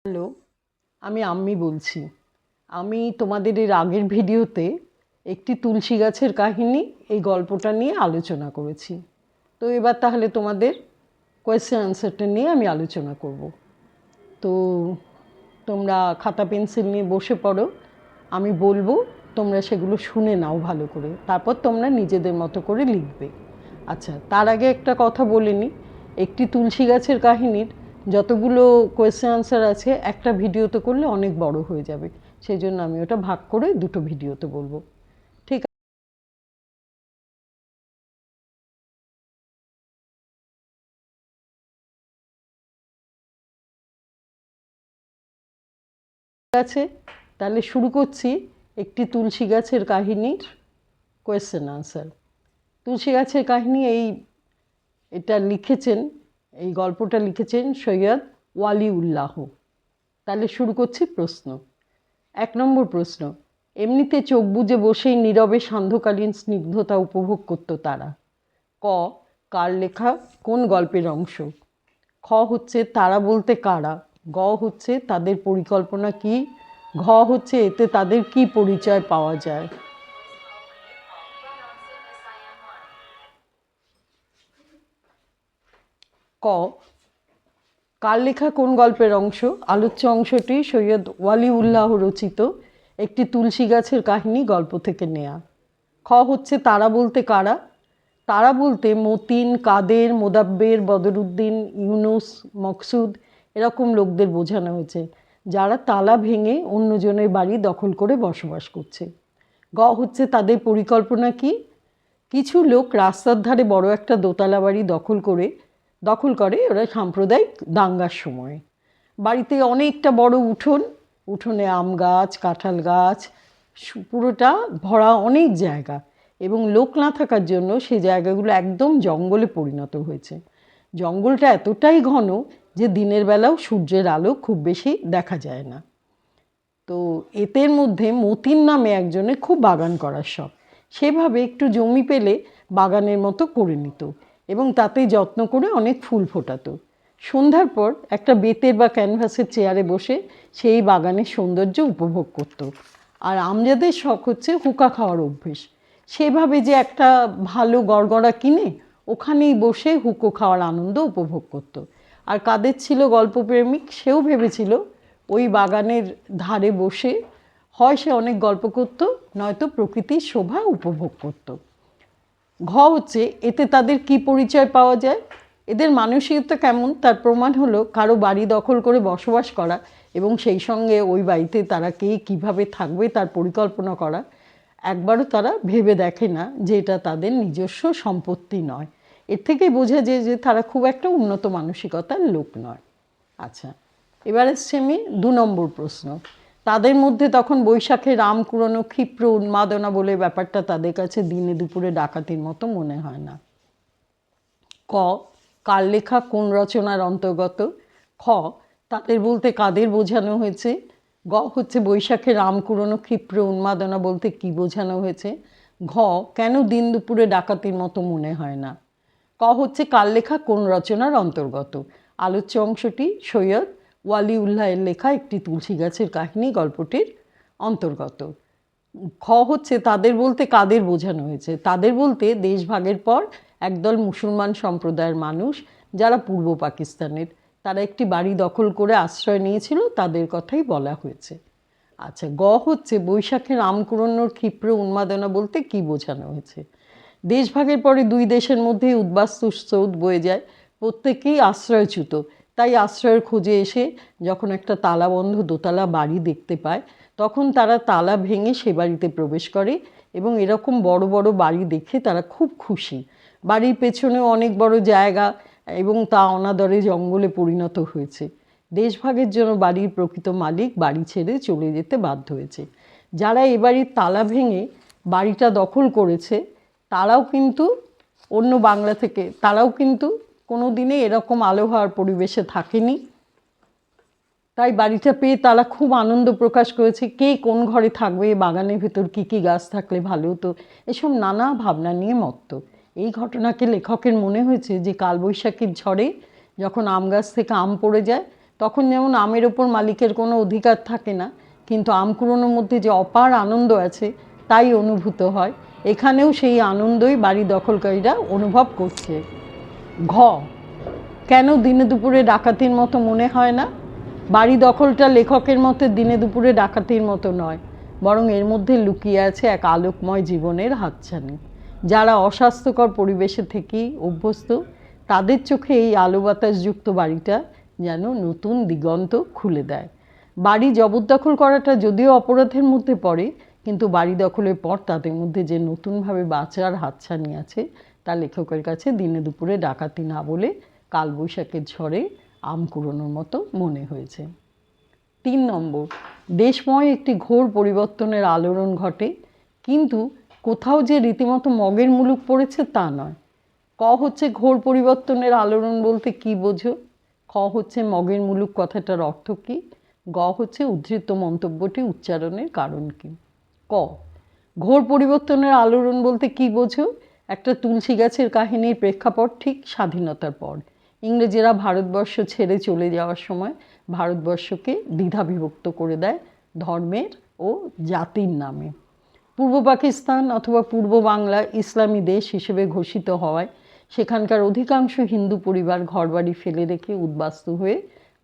Hello, আমি আম্মি বলছি। আমি তোমাদের এর আগের ভিডিওতে একটি তুলসী গাছের কাহিনী এই গল্পটা নিয়ে আলোচনা করেছি। তো এবার তাহলে তোমাদের কোয়েশ্চেন আনসারটা নিয়ে আমি আলোচনা করব। তো তোমরা খাতা পেন্সিল নিয়ে বসে পড়ো, আমি বলবো, তোমরা সেগুলো শুনে নাও ভালো করে, তারপর তোমরা নিজেদের মতো করে লিখবে। আচ্ছা, তার আগে একটা কথা বলে নিই। একটি তুলসী গাছের কাহিনীর যতগুলো কোয়েশ্চেন আনসার আছে একটা ভিডিওতে করলে অনেক বড় হয়ে যাবে, সেই জন্য আমি ওটা ভাগ করে দুটো ভিডিওতে বলবো। ঠিক আছে, তাহলে শুরু করছি একটি তুলসী গাছের কাহিনীর কোয়েশ্চেন আনসার। তুলসী গাছের কাহিনী এটা লিখেছেন, এই গল্পটা লিখেছেন সৈয়দ ওয়ালিউল্লাহ। তাহলে শুরু করছি প্রশ্ন। 1 নম্বর প্রশ্ন, এমনিতে চোখ বুজে বসেই নীরবে সান্ধ্যকালীন স্নিগ্ধতা উপভোগ করত তারা। ক, কার লেখা, কোন গল্পের অংশ? খ হচ্ছে তারা বলতে কারা? গ হচ্ছে তাদের পরিকল্পনা কি? ঘ হচ্ছে এতে তাদের কি পরিচয় পাওয়া যায়? ক, কার লেখা কোন গল্পের অংশ? আলোচ্য অংশটি সৈয়দ ওয়ালিউল্লাহ রচিত একটি তুলসী গাছের কাহিনী গল্প থেকে নেয়া। খ হচ্ছে তারা বলতে কারা? তারা বলতে মতিন, কাদের, মোদাব্বের, বদরুদ্দিন, ইউনুস, মকসুদ এরকম লোকদের বোঝানো হয়েছে, যারা তালা ভেঙে অন্যজনের বাড়ি দখল করে বসবাস করছে। গ হচ্ছে তাদের পরিকল্পনা কি? কিছু লোক রাস্তার ধারে বড় একটা দোতলা বাড়ি দখল করে ওরা সাম্প্রদায়িক দাঙ্গার সময়। বাড়িতে অনেকটা বড় উঠোনে আম গাছ, কাঁঠাল গাছ, পুরোটা ভরা অনেক জায়গা, এবং লোক না থাকার জন্য সেই জায়গাগুলো একদম জঙ্গলে পরিণত হয়েছে। জঙ্গলটা এতটাই ঘন যে দিনের বেলাও সূর্যের আলো খুব বেশি দেখা যায় না। তো এদের মধ্যে মতিন নামে একজনের খুব বাগান করার শখ। সেভাবে একটু জমি পেলে বাগানের মতো করে নিত এবং তাতে যত্ন করে অনেক ফুল ফোটাতো। সন্ধ্যার পর একটা বেতের বা ক্যানভাসের চেয়ারে বসে সেই বাগানের সৌন্দর্য উপভোগ করত। আর আমজাদের শখ হচ্ছে হুঁকা খাওয়ার অভ্যেস। সেভাবে যে একটা ভালো গড়গড়া কিনে ওখানেই বসে হুঁকো খাওয়ার আনন্দ উপভোগ করত। আর কাদের ছিল গল্পপ্রেমিক, সেও ভেবেছিল ওই বাগানের ধারে বসে হয় সে অনেক গল্প করত, নয়তো প্রকৃতির শোভা উপভোগ করত। ঘ হচ্ছে এতে তাদের কি পরিচয় পাওয়া যায়? এদের মানসিকতা কেমন তার প্রমাণ হলো কারো বাড়ি দখল করে বসবাস করা এবং সেই সঙ্গে ওই বাড়িতে তারা কে কীভাবে থাকবে তার পরিকল্পনা করা। একবারও তারা ভেবে দেখে না যে এটা তাদের নিজস্ব সম্পত্তি নয়। এর থেকেই বোঝা যায় যে তারা খুব একটা উন্নত মানসিকতার লোক নয়। আচ্ছা, এবার এসছি আমি 2 নম্বর প্রশ্ন। তাদের মধ্যে তখন বৈশাখে রাম কুড়োনো ক্ষিপ্র উন্মাদনা বলে ব্যাপারটা তাদের কাছে দিনে দুপুরে ডাকাতির মতো মনে হয় না। ক, কার লেখা কোন রচনার অন্তর্গত? খ, তাদের বলতে কাদের বোঝানো হয়েছে? গ হচ্ছে বৈশাখে রাম কুড়োনো ক্ষিপ্র উন্মাদনা বলতে কি বোঝানো হয়েছে? ঘ, কেন দিন দুপুরে ডাকাতির মতো মনে হয় না? ক হচ্ছে কার লেখা কোন রচনার অন্তর্গত? আলোচ্য অংশটি সৈয়দ ওয়ালিউল্লাহের লেখা একটি তুলসী গাছের কাহিনী গল্পটির অন্তর্গত। খ হচ্ছে তাদের বলতে কাদের বোঝানো হয়েছে? তাদের বলতে দেশভাগের পর একদল মুসলমান সম্প্রদায়ের মানুষ যারা পূর্ব পাকিস্তানের, তারা একটি বাড়ি দখল করে আশ্রয় নিয়েছিল, তাদের কথাই বলা হয়েছে। আচ্ছা, গ হচ্ছে বৈশাখে রাম কুড়োনোর ক্ষিপ্র উন্মাদনা বলতে কি বোঝানো হয়েছে? দেশভাগের পরে দুই দেশের মধ্যেই উদ্বাস্তু স্রোত বয়ে যায়, প্রত্যেকেই আশ্রয়চ্যুত। তাই আশ্রয়ের খোঁজে এসে যখন একটা তালাবন্ধ দোতলা বাড়ি দেখতে পায়, তখন তারা তালা ভেঙে সে বাড়িতে প্রবেশ করে এবং এরকম বড় বড় বাড়ি দেখে তারা খুব খুশি। বাড়ির পেছনেও অনেক বড় জায়গা এবং তা অনাদরে জঙ্গলে পরিণত হয়েছে। দেশভাগের জন্য বাড়ির প্রকৃত মালিক বাড়ি ছেড়ে চলে যেতে বাধ্য হয়েছে। যারা এ বাড়ির তালা ভেঙে বাড়িটা দখল করেছে তারাও কিন্তু অন্য বাংলা থেকে, তারাও কিন্তু কোনো দিনে এরকম আলো হওয়ার পরিবেশে থাকেনি। তাই বাড়িটা পেয়ে তারা খুব আনন্দ প্রকাশ করেছে। কে কোন ঘরে থাকবে, বাগানের ভেতর কী কী গাছ থাকলে ভালো হতো, এসব নানা ভাবনা নিয়ে মত্ত। এই ঘটনাকে লেখকের মনে হয়েছে যে কালবৈশাখীর ঝড়ে যখন আম গাছ থেকে আম পড়ে যায় তখন যেমন আমের ওপর মালিকের কোনো অধিকার থাকে না, কিন্তু আম কুড়োনোর মধ্যে যে অপার আনন্দ আছে তাই অনুভূত হয়। এখানেও সেই আনন্দই বাড়ি দখলকারীরা অনুভব করছে। ঘ, কেন দিনে দুপুরে ডাকাতির মতো মনে হয় না? বাড়ি দখলটা লেখকের মতে দিনে দুপুরে ডাকাতির মতো নয়, বরং এর মধ্যে লুকিয়ে আছে এক আলোকময় জীবনের হাতছানি। যারা অস্বাস্থ্যকর পরিবেশে থেকেই অভ্যস্ত, তাদের চোখে এই আলো বাতাসযুক্ত বাড়িটা যেন নতুন দিগন্ত খুলে দেয়। বাড়ি জবরদখল করাটা যদিও অপরাধের মধ্যে পড়ে, কিন্তু বাড়ি দখলের পর তাদের মধ্যে যে নতুনভাবে বাঁচার হাতছানি আছে তা লেখকের কাছে দিনে দুপুরে ডাকাতি না বলে কালবৈশাখের ঝড়ে আম কুড়োনোর মতো মনে হয়েছে। 3 নম্বর, দেশময় একটি ঘোর পরিবর্তনের আলোড়ন ঘটে, কিন্তু কোথাও যে রীতিমতো মগের মুলুক পড়েছে তা নয়। ক হচ্ছে ঘোর পরিবর্তনের আলোড়ন বলতে কি বোঝো? খ হচ্ছে মগের মুলুক কথাটার অর্থ কী? গ হচ্ছে উদ্ধৃত মন্তব্যটি উচ্চারণের কারণ কী? ক, ঘোর পরিবর্তনের আলোড়ন বলতে কি বোঝো? একটা তুলসী গাছের কাহিনীর প্রেক্ষাপট ঠিক স্বাধীনতার পর। ইংরেজেরা ভারতবর্ষ ছেড়ে চলে যাওয়ার সময় ভারতবর্ষকে দ্বিধাবিভক্ত করে দেয় ধর্মের ও জাতির নামে। পূর্ব পাকিস্তান অথবা পূর্ব বাংলা ইসলামী দেশ হিসেবে ঘোষিত হওয়ায় সেখানকার অধিকাংশ হিন্দু পরিবার ঘরবাড়ি ফেলে রেখে উদ্বাস্তু হয়ে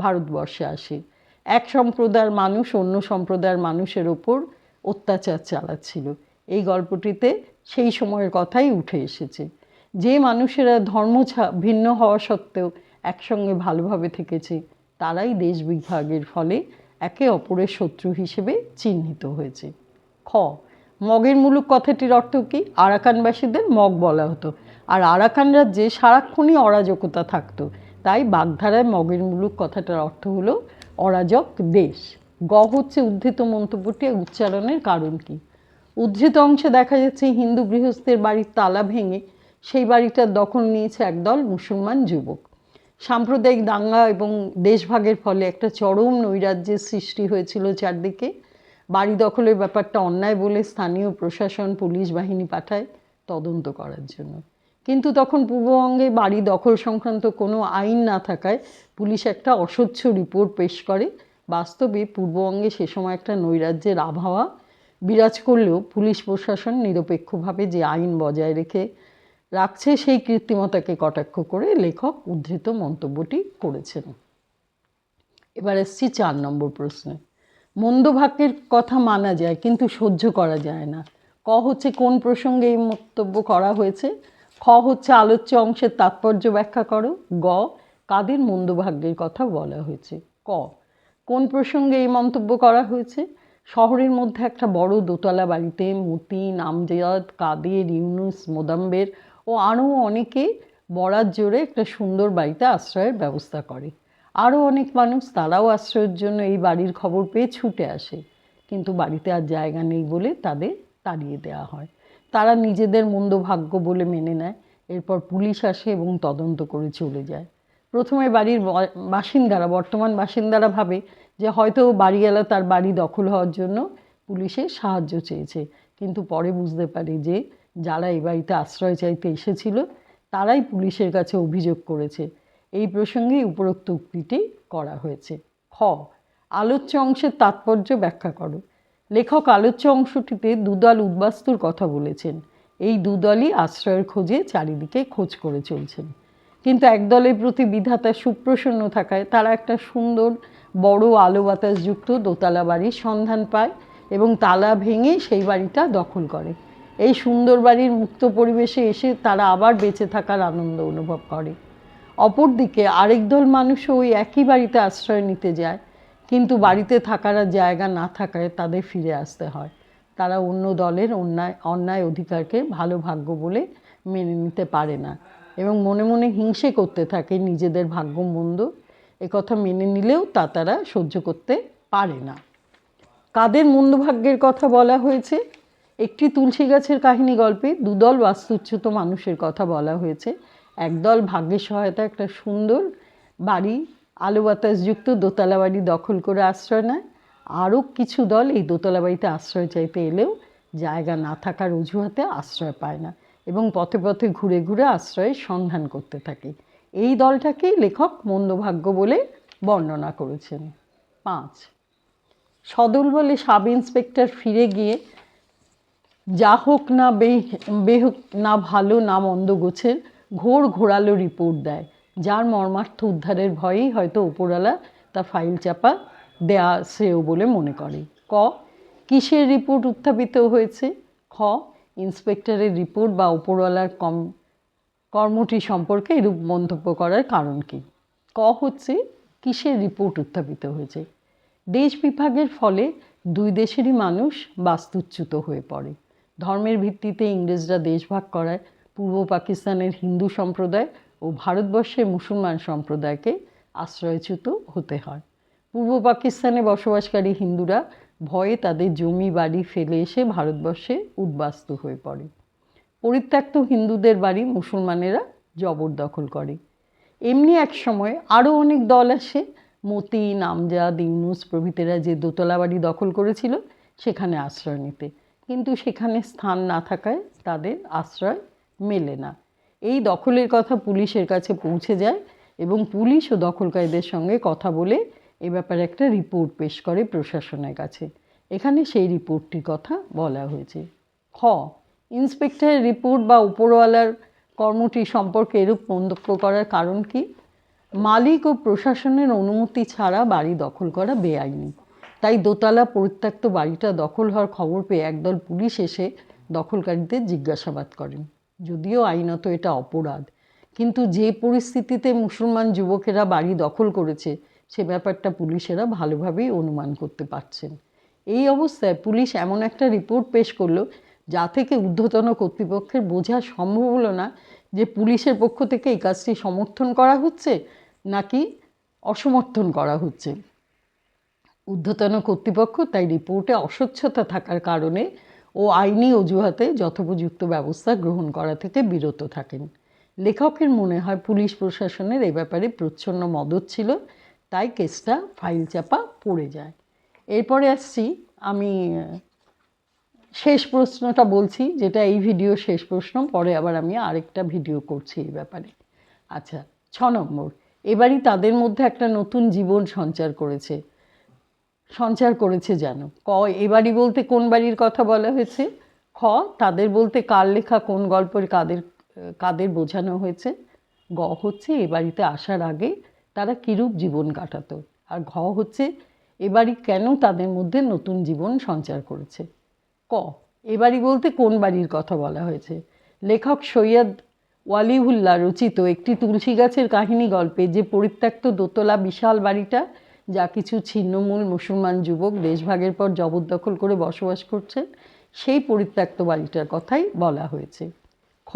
ভারতবর্ষে আসে। এক সম্প্রদায়ের মানুষ অন্য সম্প্রদায়ের মানুষের ওপর অত্যাচার চালাচ্ছিল। এই গল্পটিতে সেই সময়ের কথাই উঠে এসেছে। যে মানুষেরা ধর্ম ভিন্ন হওয়া সত্ত্বেও একসঙ্গে ভালোভাবে থেকেছে, তারাই দেশ বিভাগের ফলে একে অপরের শত্রু হিসেবে চিহ্নিত হয়েছে। খ, মগের মুলুক কথাটির অর্থ কী? আরাকানবাসীদের মগ বলা হতো, আর আরাকান রাজ্যে সারাক্ষণই অরাজকতা থাকতো, তাই বাগধারায় মগের মুলুক কথাটার অর্থ হলো অরাজক দেশ। গ হচ্ছে উদ্ধৃত মন্তব্যটি উচ্চারণের কারণ কী? উদ্ধৃত অংশে দেখা যাচ্ছে হিন্দু গৃহস্থের বাড়ির তালা ভেঙে সেই বাড়িটার দখল নিয়েছে একদল মুসলমান যুবক। সাম্প্রদায়িক দাঙ্গা এবং দেশভাগের ফলে একটা চরম নৈরাজ্যের সৃষ্টি হয়েছিল চারদিকে। বাড়ি দখলের ব্যাপারটা অন্যায় বলে স্থানীয় প্রশাসন পুলিশ বাহিনী পাঠায় তদন্ত করার জন্য, কিন্তু তখন পূর্ববঙ্গে বাড়ি দখল সংক্রান্ত কোনো আইন না থাকায় পুলিশ একটা অস্বচ্ছ রিপোর্ট পেশ করে। বাস্তবে পূর্ববঙ্গে সে সময় একটা নৈরাজ্যের আবহাওয়া বিরাজ করলেও পুলিশ প্রশাসন নিরপেক্ষভাবে যে আইন বজায় রাখছে সেই কৃত্রিমতাকে কটাক্ষ করে লেখক উদ্ধৃত মন্তব্যটি করেছেন। এবার এসছি 4 নম্বর প্রশ্নে। মন্দ ভাগ্যের কথা মানা যায় কিন্তু সহ্য করা যায় না। ক হচ্ছে কোন প্রসঙ্গে এই মন্তব্য করা হয়েছে? খ হচ্ছে আলোচ্য অংশের তাৎপর্য ব্যাখ্যা করো। গ, কাদের মন্দ ভাগ্যের কথা বলা হয়েছে? ক, কোন প্রসঙ্গে এই মন্তব্য করা হয়েছে? শহরের মধ্যে একটা বড় দোতলা বাড়িতে মতিন, আমজাদ, কাদের, ইউনুস, মোদাম্বের ও আরও অনেকে বরাত জোরে একটা সুন্দর বাড়িতে আশ্রয়ের ব্যবস্থা করে। আরও অনেক মানুষ তারাও আশ্রয়ের জন্য এই বাড়ির খবর পেয়ে ছুটে আসে, কিন্তু বাড়িতে আর জায়গা নেই বলে তাদের তাড়িয়ে দেওয়া হয়। তারা নিজেদের মন্দ ভাগ্য বলে মেনে নেয়। এরপর পুলিশ আসে এবং তদন্ত করে চলে যায়। প্রথমে বাড়ির বাসিন্দারা, বর্তমান বাসিন্দারা ভাবে যে হয়তো বাড়িওয়ালা তার বাড়ি দখল হওয়ার জন্য পুলিশের সাহায্য চেয়েছে, কিন্তু পরে বুঝতে পারে যে যারা এই বাড়িতে আশ্রয় চাইতে এসেছিল তারাই পুলিশের কাছে অভিযোগ করেছে। এই প্রসঙ্গেই উপরোক্ত উক্তিটি করা হয়েছে। খ, আলোচ্য অংশের তাৎপর্য ব্যাখ্যা করো। লেখক আলোচ্য অংশটিতে দুদল উদ্বাস্তুর কথা বলেছেন। এই দুদলই আশ্রয়ের খোঁজে চারিদিকে খোঁজ করে চলছেন, কিন্তু এক দলের প্রতি বিধাতা সুপ্রসন্ন থাকায় তারা একটা সুন্দর বড় আলো বাতাসযুক্ত দোতলা বাড়ির সন্ধান পায় এবং তালা ভেঙে সেই বাড়িটা দখল করে। এই সুন্দর বাড়ির মুক্ত পরিবেশে এসে তারা আবার বেঁচে থাকার আনন্দ অনুভব করে। অপরদিকে আরেক দল মানুষও ওই একই বাড়িতে আশ্রয় নিতে যায়, কিন্তু বাড়িতে থাকার জায়গা না থাকায় তাদের ফিরে আসতে হয়। তারা অন্য দলের অন্যায় অধিকারকে ভালো ভাগ্য বলে মেনে নিতে পারে না এবং মনে মনে হিংসে করতে থাকে নিজেদের ভাগ্য মন্দ। একথা মেনে নিলেও তারা সহ্য করতে পারে না। কাদের মন্দ ভাগ্যের কথা বলা হয়েছে? একটি তুলসী গাছের কাহিনী গল্পে দুদল বাস্তুচ্যুত মানুষের কথা বলা হয়েছে। একদল ভাগ্যের সহায়তায় একটা সুন্দর বাড়ি, আলো বাতাসযুক্ত দোতলা বাড়ি দখল করে আশ্রয় নেয়। আরও কিছু দল এই দোতলা বাড়িতে আশ্রয় চাইতে এলেও জায়গা না থাকার অজুহাতে আশ্রয় পায় না এবং পথে পথে ঘুরে ঘুরে আশ্রয়ের সন্ধান করতে থাকে। এই দলটাকেই লেখক মন্দভাগ্য বলে বর্ণনা করেছেন। 5, সদল বলে সাব ইন্সপেক্টর ফিরে গিয়ে যা হোক না বেহোক না ভালো না মন্দ গোছের ঘোর ঘোরালো রিপোর্ট দেয়, যার মর্মার্থ উদ্ধারের ভয়েই হয়তো ওপরওয়ালা তার ফাইল চাপা দেয়া শ্রেয় বলে মনে করে। ক, কিসের রিপোর্ট উত্থাপিত হয়েছে? খ, ইন্সপেক্টরের রিপোর্ট বা ওপরওয়ালার কর্মটি সম্পর্কে এরূপ মন্তব্য করার কারণ কি? ক হচ্ছে কিসের রিপোর্ট উত্থাপিত হয়েছে? দেশ বিভাগের ফলে দুই দেশেরই মানুষ বাস্তুচ্যুত হয়ে পড়ে। ধর্মের ভিত্তিতে ইংরেজরা দেশভাগ করায় পূর্ব পাকিস্তানের হিন্দু সম্প্রদায় ও ভারতবর্ষের মুসলমান সম্প্রদায়কে আশ্রয়চ্যুত হতে হয়। পূর্ব পাকিস্তানে বসবাসকারী হিন্দুরা ভয়ে তাদের জমি বাড়ি ফেলে এসে ভারতবর্ষে উদ্বাস্তু হয়ে পড়ে। পরিত্যক্ত হিন্দুদের বাড়ি মুসলমানেরা জবরদখল করে। এমনি এক সময় আরও অনেক দল আসে। মতিন, আমজাদ, ইউনুস প্রভৃতিরা যে দোতলা বাড়ি দখল করেছিল সেখানে আশ্রয় নিতে, কিন্তু সেখানে স্থান না থাকায় তাদের আশ্রয় মেলে না। এই দখলের কথা পুলিশের কাছে পৌঁছে যায় এবং পুলিশ ও দখলকারীদের সঙ্গে কথা বলে এ ব্যাপারে একটা রিপোর্ট পেশ করে প্রশাসনের কাছে। এখানে সেই রিপোর্টটির কথা বলা হয়েছে। খ, ইন্সপেক্টরের রিপোর্ট বা উপরওয়ালার কর্মটি সম্পর্কে এরূপ মন্তব্য করার কারণ কি? মালিক ও প্রশাসনের অনুমতি ছাড়া বাড়ি দখল করা বেআইনি। তাই দোতলা পরিত্যক্ত বাড়িটা দখল হওয়ার খবর পেয়ে একদল পুলিশ এসে দখলকারীদের জিজ্ঞাসাবাদ করেন। যদিও আইনত এটা অপরাধ, কিন্তু যে পরিস্থিতিতে মুসলমান যুবকেরা বাড়ি দখল করেছে সে ব্যাপারটা পুলিশেরা ভালোভাবেই অনুমান করতে পারছেন। এই অবস্থায় পুলিশ এমন একটা রিপোর্ট পেশ করলো যা থেকে ঊর্ধ্বতন কর্তৃপক্ষের বোঝা সম্ভব হলো না যে পুলিশের পক্ষ থেকে এই কাজটি সমর্থন করা হচ্ছে নাকি অসমর্থন করা হচ্ছে। ঊর্ধ্বতন কর্তৃপক্ষ তাই রিপোর্টে অস্বচ্ছতা থাকার কারণে ও আইনি অজুহাতে যথোপযুক্ত ব্যবস্থা গ্রহণ করা থেকে বিরত থাকেন। লেখকের মনে হয় পুলিশ প্রশাসনের এই ব্যাপারে প্রচ্ছন্ন মদত ছিল, তাই কেসটা ফাইল চাপা পড়ে যায়। এরপরে আসছি আমি শেষ প্রশ্নটা বলছি, যেটা এই ভিডিও শেষ প্রশ্ন, পরে আবার আমি আরেকটা ভিডিও করছি এই ব্যাপারে। আচ্ছা, 6 নম্বর, এবারই তাদের মধ্যে একটা নতুন জীবন সঞ্চার করেছে যেন। ক, এবারই বলতে কোন বাড়ির কথা বলা হয়েছে? খ, তাদের বলতে কার লেখা কোন গল্পের কাদের বোঝানো হয়েছে? গ হচ্ছে এ বাড়িতে আসার আগে তারা কিরূপ জীবন কাটাতো, আর ঘ হচ্ছে এবারই কেন তাদের মধ্যে নতুন জীবন সঞ্চার করেছে। ক, এবারই বলতে কোন বাড়ির কথা বলা হয়েছে? লেখক সৈয়দ ওয়ালিউল্লাহ রচিত একটি তুলসী গাছের কাহিনী গল্পে যে পরিত্যক্ত দোতলা বিশাল বাড়িটা, যা কিছু ছিন্নমূল মুসলমান যুবক দেশভাগের পর জবরদখল করে বসবাস করছেন, সেই পরিত্যক্ত বাড়িটার কথাই বলা হয়েছে। খ,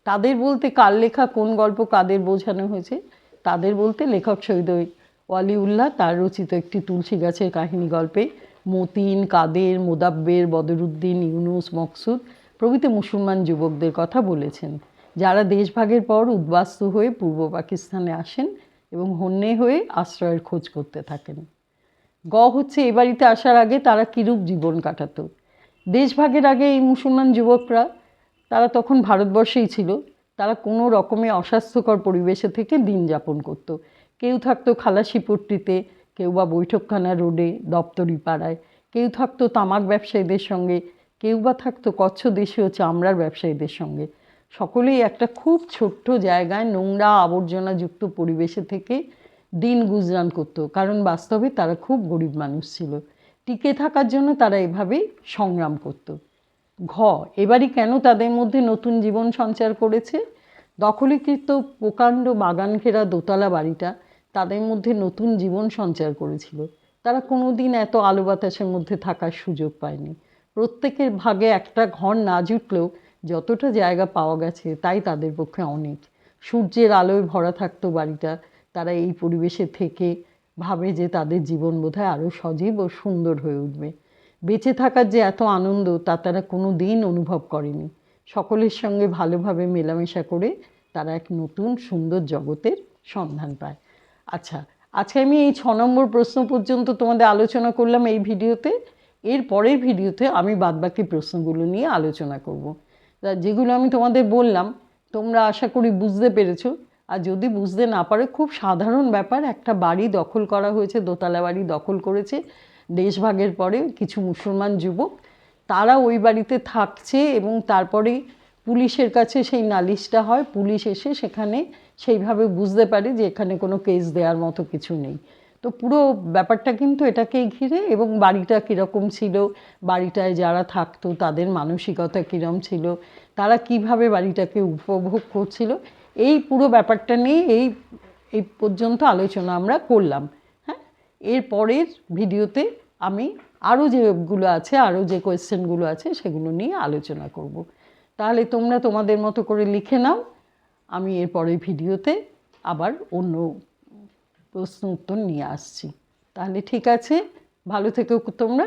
তাদের বলতে কার লেখা কোন গল্প কাদের বোঝানো হয়েছে? তাদের বলতে লেখক সৈয়দ ওয়ালিউল্লাহ তার রচিত একটি তুলসী গাছের কাহিনী গল্পে মতিন, কাদের, মোদাব্বের, বদরুদ্দিন, ইউনুস, মকসুদ প্রভৃতি মুসলমান যুবকদের কথা বলেছেন, যারা দেশভাগের পর উদ্বাস্তু হয়ে পূর্ব পাকিস্তানে আসেন এবং হন্যে হয়ে আশ্রয়ের খোঁজ করতে থাকেন। গ হচ্ছে এ বাড়িতে আসার আগে তারা কীরূপ জীবন কাটাতো। দেশভাগের আগে এই মুসলমান যুবকরা, তারা তখন ভারতবর্ষেই ছিল, তারা কোনো রকমে অস্বাস্থ্যকর পরিবেশে থেকে দিন যাপন করত। কেউ থাকতো খালাসিপট্টিতে, কেউ বা বৈঠকখানা রোডে দপ্তরি পাড়ায়, কেউ থাকতো তামাক ব্যবসায়ীদের সঙ্গে, কেউ বা থাকতো কচ্ছ দেশীয় চামড়ার ব্যবসায়ীদের সঙ্গে। সকলেই একটা খুব ছোট্ট জায়গায় নোংরা আবর্জনাযুক্ত পরিবেশে থেকে দিন গুজরান করত, কারণ বাস্তবে তারা খুব গরিব মানুষ ছিল। টিকে থাকার জন্য তারা এভাবেই সংগ্রাম করত। ঘ, এবারই কেন তাদের মধ্যে নতুন জীবন সঞ্চার করেছে? দখলীকৃত প্রকাণ্ড বাগান ঘেরা দোতলা বাড়িটা তাদের মধ্যে নতুন জীবন সঞ্চার করেছিল। তারা কোনো দিন এত আলো বাতাসের মধ্যে থাকার সুযোগ পায়নি। প্রত্যেকের ভাগে একটা ঘর না জুটলেও যতটা জায়গা পাওয়া গেছে তাই তাদের পক্ষে অনেক। সূর্যের আলোয় ভরা থাকতো বাড়িটা। তারা এই পরিবেশে থেকে ভাবে যে তাদের জীবন বোধহয় আরও সজীব ও সুন্দর হয়ে উঠবে। বেঁচে থাকার যে এত আনন্দ তা তারা কোনো দিন অনুভব করেনি। সকলের সঙ্গে ভালোভাবে মেলামেশা করে তারা এক নতুন সুন্দর জগতের সন্ধান পায়। আচ্ছা, আজকে আমি এই 6 নম্বর প্রশ্ন পর্যন্ত তোমাদের আলোচনা করলাম এই ভিডিওতে। এর পরের ভিডিওতে আমি বাদবাকি প্রশ্নগুলো নিয়ে আলোচনা করব। যেগুলো আমি তোমাদের বললাম তোমরা আশা করি বুঝতে পেরেছো। আর যদি বুঝতে না পারে, খুব সাধারণ ব্যাপার, একটা বাড়ি দখল করা হয়েছে, দোতলা বাড়ি দখল করেছে দেশভাগের পরে কিছু মুসলমান যুবক, তারা ওই বাড়িতে থাকছে এবং তারপরে পুলিশের কাছে সেই নালিশটা হয়, পুলিশ এসে সেখানে সেইভাবে বুঝতে পারে যে এখানে কোনো কেস দেওয়ার মতো কিছু নেই। তো পুরো ব্যাপারটা কিন্তু এটাকেই ঘিরে, এবং বাড়িটা কীরকম ছিল, বাড়িটায় যারা থাকতো তাদের মানসিকতা কীরকম ছিল, তারা কিভাবে বাড়িটাকে উপভোগ করছিল, এই পুরো ব্যাপারটা নিয়ে এই পর্যন্ত আলোচনা আমরা করলাম। হ্যাঁ, এর পরের ভিডিওতে আমি আরও যেগুলো আছে, আরও যে কোয়েশ্চেনগুলো আছে সেগুলো নিয়ে আলোচনা করব। তাহলে তোমরা তোমাদের মতো করে লিখে নাও, আমি এর পরের ভিডিওতে আবার অন্য প্রশ্ন উত্তর নিয়ে আসছি। তাহলে ঠিক আছে, ভালো থেকো তোমরা।